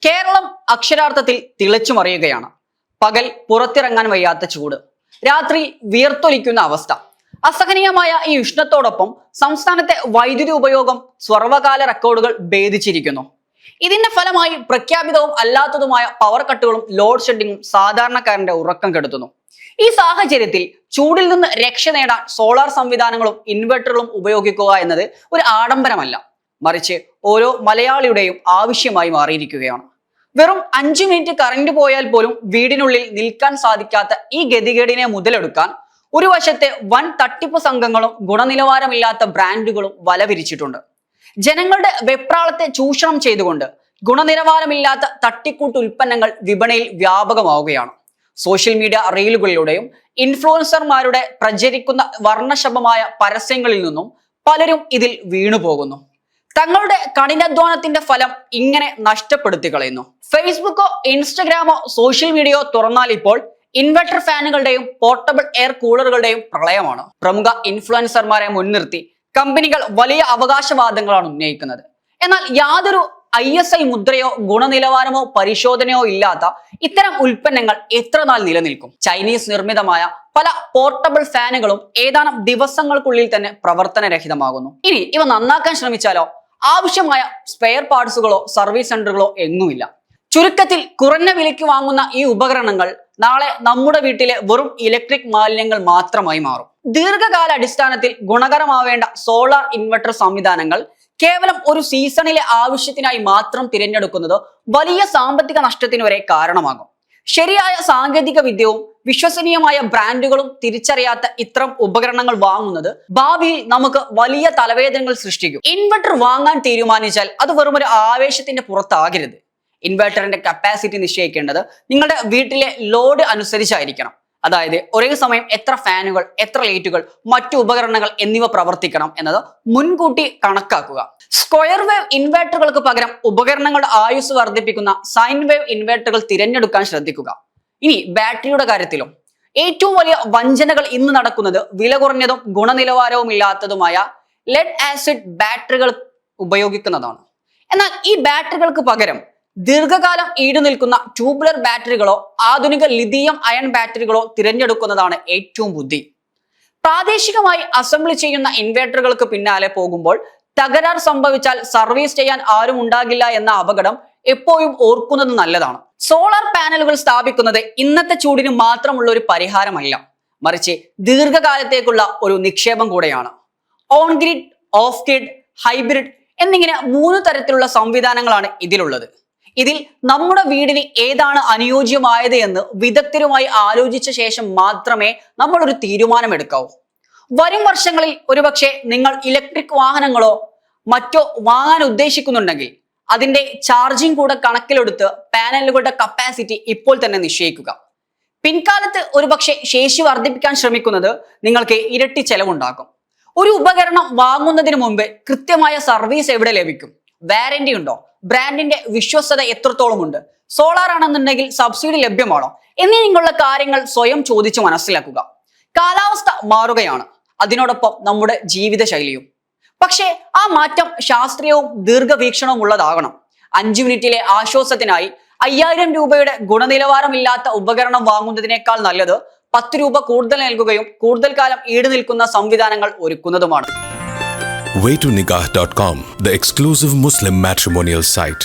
കേരളം അക്ഷരാർത്ഥത്തിൽ തിളച്ചു മറിയുകയാണ്. പകൽ പുറത്തിറങ്ങാൻ വയ്യാത്ത ചൂട്, രാത്രി വിയർത്തൊലിക്കുന്ന അവസ്ഥ. അസഹനീയമായ ഈ ഉഷ്ണത്തോടൊപ്പം സംസ്ഥാനത്തെ വൈദ്യുതി ഉപയോഗം സർവകാല റെക്കോർഡുകൾ ഭേദിച്ചിരിക്കുന്നു. ഇതിന്റെ ഫലമായി പ്രഖ്യാപിതവും അല്ലാത്തതുമായ പവർ കട്ടുകളും ലോഡ് ഷെഡിങ്ങും സാധാരണക്കാരന്റെ ഉറക്കം കെടുത്തുന്നു. ഈ സാഹചര്യത്തിൽ ചൂടിൽ നിന്ന് രക്ഷ നേടാൻ സോളാർ സംവിധാനങ്ങളും ഇൻവെർട്ടറുകളും ഉപയോഗിക്കുക എന്നത് ഒരു ആഡംബരമല്ല, മറിച്ച് ഓരോ മലയാളിയുടെയും ആവശ്യമായി മാറിയിരിക്കുകയാണ്. വെറും 5 മിനിറ്റ് കറന്റ് പോയാൽ പോലും വീടിനുള്ളിൽ നിൽക്കാൻ സാധിക്കാത്ത ഈ ഗതികേടിനെ മുതലെടുക്കാൻ ഒരു വശത്തെ വൻ തട്ടിപ്പ് സംഘങ്ങളും ഗുണനിലവാരമില്ലാത്ത ബ്രാൻഡുകളും വലവിരിച്ചിട്ടുണ്ട്. ജനങ്ങളുടെ വെപ്രാളത്തെ ചൂഷണം ചെയ്തുകൊണ്ട് ഗുണനിലവാരമില്ലാത്ത തട്ടിക്കൂട്ട് ഉൽപ്പന്നങ്ങൾ വിപണിയിൽ വ്യാപകമാവുകയാണ്. സോഷ്യൽ മീഡിയ റീലുകളിലൂടെയും ഇൻഫ്ലുവൻസർമാരുടെ പ്രചരിക്കുന്ന വർണ്ണശബമായ പരസ്യങ്ങളിൽ നിന്നും പലരും ഇതിൽ വീണുപോകുന്നു. തങ്ങളുടെ കഠിനാധ്വാനത്തിന്റെ ഫലം ഇങ്ങനെ നഷ്ടപ്പെടുത്തി കളയുന്നു. ഫേസ്ബുക്കോ ഇൻസ്റ്റഗ്രാമോ സോഷ്യൽ മീഡിയയോ തുറന്നാൽ ഇപ്പോൾ ഇൻവെർട്ടർ ഫാനുകളുടെയും പോർട്ടബിൾ എയർ കൂളറുകളുടെയും പ്രളയമാണ്. പ്രമുഖ ഇൻഫ്ലുവൻസർമാരെ മുൻനിർത്തി കമ്പനികൾ വലിയ അവകാശവാദങ്ങളാണ് ഉന്നയിക്കുന്നത്. എന്നാൽ യാതൊരു ISI മുദ്രയോ ഗുണനിലവാരമോ പരിശോധനയോ ഇല്ലാത്ത ഇത്തരം ഉൽപ്പന്നങ്ങൾ എത്ര നാൾ നിലനിൽക്കും? ചൈനീസ് നിർമ്മിതമായ പല പോർട്ടബിൾ ഫാനുകളും ഏതാനും ദിവസങ്ങൾക്കുള്ളിൽ തന്നെ പ്രവർത്തനരഹിതമാകുന്നു. ഇനി ഇവ നന്നാക്കാൻ ശ്രമിച്ചാലോ? ആവശ്യമായ സ്പെയർ പാർട്സുകളോ സർവീസ് സെന്ററുകളോ എങ്ങുമില്ല. ചുരുക്കത്തിൽ കുറഞ്ഞ വിലയ്ക്ക് വാങ്ങുന്ന ഈ ഉപകരണങ്ങൾ നാളെ നമ്മുടെ വീട്ടിലെ വെറും ഇലക്ട്രിക് മാലിന്യങ്ങൾ മാത്രമായി മാറും. ദീർഘകാല അടിസ്ഥാനത്തിൽ ഗുണകരമാവേണ്ട സോളാർ ഇൻവെർട്ടർ സംവിധാനങ്ങൾ കേവലം ഒരു സീസണിലെ ആവശ്യത്തിനായി മാത്രം തിരഞ്ഞെടുക്കുന്നത് വലിയ സാമ്പത്തിക നഷ്ടത്തിന് വരെ കാരണമാകും. ശരിയായ സാങ്കേതിക വിദ്യയും വിശ്വസനീയമായ ബ്രാൻഡുകളും തിരിച്ചറിയാത്ത ഇത്തരം ഉപകരണങ്ങൾ വാങ്ങുന്നത് ഭാവിയിൽ നമുക്ക് വലിയ തലവേദനകൾ സൃഷ്ടിക്കും. ഇൻവെർട്ടർ വാങ്ങാൻ തീരുമാനിച്ചാൽ അത് വെറും ഒരു ആവേശത്തിന്റെ പുറത്താകരുത്. ഇൻവെർട്ടറിന്റെ കപ്പാസിറ്റി നിശ്ചയിക്കേണ്ടത് നിങ്ങളുടെ വീട്ടിലെ ലോഡ് അനുസരിച്ചായിരിക്കണം. അതായത് ഒരേ സമയം എത്ര ഫാനുകൾ, എത്ര ലൈറ്റുകൾ, മറ്റു ഉപകരണങ്ങൾ എന്നിവ പ്രവർത്തിക്കണം എന്നത് മുൻകൂട്ടി കണക്കാക്കുക. സ്ക്വയർ വേവ് ഇൻവെർട്ടറുകൾക്ക് പകരം ഉപകരണങ്ങളുടെ ആയുസ് വർദ്ധിപ്പിക്കുന്ന സൈൻ വേവ് ഇൻവെർട്ടറുകൾ തിരഞ്ഞെടുക്കാൻ ശ്രദ്ധിക്കുക. ഇനി ബാറ്ററിയുടെ കാര്യത്തിലും ഏറ്റവും വലിയ വഞ്ചനകൾ ഇന്ന് നടക്കുന്നത് വില കുറഞ്ഞതും ഗുണനിലവാരവും ഇല്ലാത്തതുമായ ലെഡ് ആസിഡ് ബാറ്ററികൾ ഉപയോഗിക്കുന്നതാണ്. എന്നാൽ ഈ ബാറ്ററികൾക്ക് പകരം ദീർഘകാലം ഈടുനിൽക്കുന്ന ട്യൂബുലർ ബാറ്ററികളോ ആധുനിക ലിഥിയം അയൺ ബാറ്ററികളോ തിരഞ്ഞെടുക്കുന്നതാണ് ഏറ്റവും ബുദ്ധി. പ്രാദേശികമായി അസംബ്ലി ചെയ്യുന്ന ഇൻവെർട്ടറുകൾക്ക് പിന്നാലെ പോകുമ്പോൾ തകരാർ സംഭവിച്ചാൽ സർവീസ് ചെയ്യാൻ ആരും ഉണ്ടാകില്ല എന്ന അപകടം എപ്പോഴും ഓർക്കുന്നത് നല്ലതാണ്. സോളാർ പാനലുകൾ സ്ഥാപിക്കുന്നത് ഇന്നത്തെ ചൂടിന് മാത്രമുള്ള ഒരു പരിഹാരമല്ല, മറിച്ച് ദീർഘകാലത്തേക്കുള്ള ഒരു നിക്ഷേപം കൂടെയാണ്. On grid, off grid, hybrid എന്നിങ്ങനെ 3 തരത്തിലുള്ള സംവിധാനങ്ങളാണ് ഇതിലുള്ളത്. ഇതിൽ നമ്മുടെ വീടിന് ഏതാണ് അനുയോജ്യമായത് എന്ന് വിദഗ്ധരുമായി ആലോചിച്ച ശേഷം മാത്രമേ നമ്മൾ ഒരു തീരുമാനമെടുക്കാവൂ. വരും വർഷങ്ങളിൽ ഒരുപക്ഷെ നിങ്ങൾ ഇലക്ട്രിക് വാഹനങ്ങളോ മറ്റോ വാങ്ങാൻ ഉദ്ദേശിക്കുന്നുണ്ടെങ്കിൽ അതിന്റെ ചാർജിങ് കൂടെ കണക്കിലെടുത്ത് പാനലുകളുടെ കപ്പാസിറ്റി ഇപ്പോൾ തന്നെ നിശ്ചയിക്കുക. പിൻകാലത്ത് ഒരുപക്ഷെ ശേഷി വർദ്ധിപ്പിക്കാൻ ശ്രമിക്കുന്നത് നിങ്ങൾക്ക് ഇരട്ടി ചെലവുണ്ടാക്കും. ഒരു ഉപകരണം വാങ്ങുന്നതിന് മുമ്പ് കൃത്യമായ സർവീസ് എവിടെ ലഭിക്കും, വാറന്റി ഉണ്ടോ, ബ്രാൻഡിന്റെ വിശ്വസ്തത എത്രത്തോളം ഉണ്ട്, സോളാർ ആണെന്നുണ്ടെങ്കിൽ സബ്സിഡി ലഭ്യമാണോ എന്നിങ്ങനെയുള്ള കാര്യങ്ങൾ സ്വയം ചോദിച്ച് മനസ്സിലാക്കുക. കാലാവസ്ഥ മാറുകയാണ്, അതിനോടൊപ്പം നമ്മുടെ ജീവിതശൈലിയും. പക്ഷേ ആ മാറ്റം ശാസ്ത്രീയവും ദീർഘവീക്ഷണവും ഉള്ളതാകണം. 5 മിനിറ്റിലെ ആശ്വാസത്തിനായി 5000 രൂപയുടെ ഗുണനിലവാരമില്ലാത്ത ഉപകരണം വാങ്ങുന്നതിനേക്കാൾ നല്ലത് 10 രൂപ കൂടുതൽ നൽകുകയും കൂടുതൽ കാലം ഈടുനിൽക്കുന്ന സംവിധാനങ്ങൾ ഒരുക്കുന്നതുമാണ്. Waytonikah.com, the exclusive Muslim matrimonial site.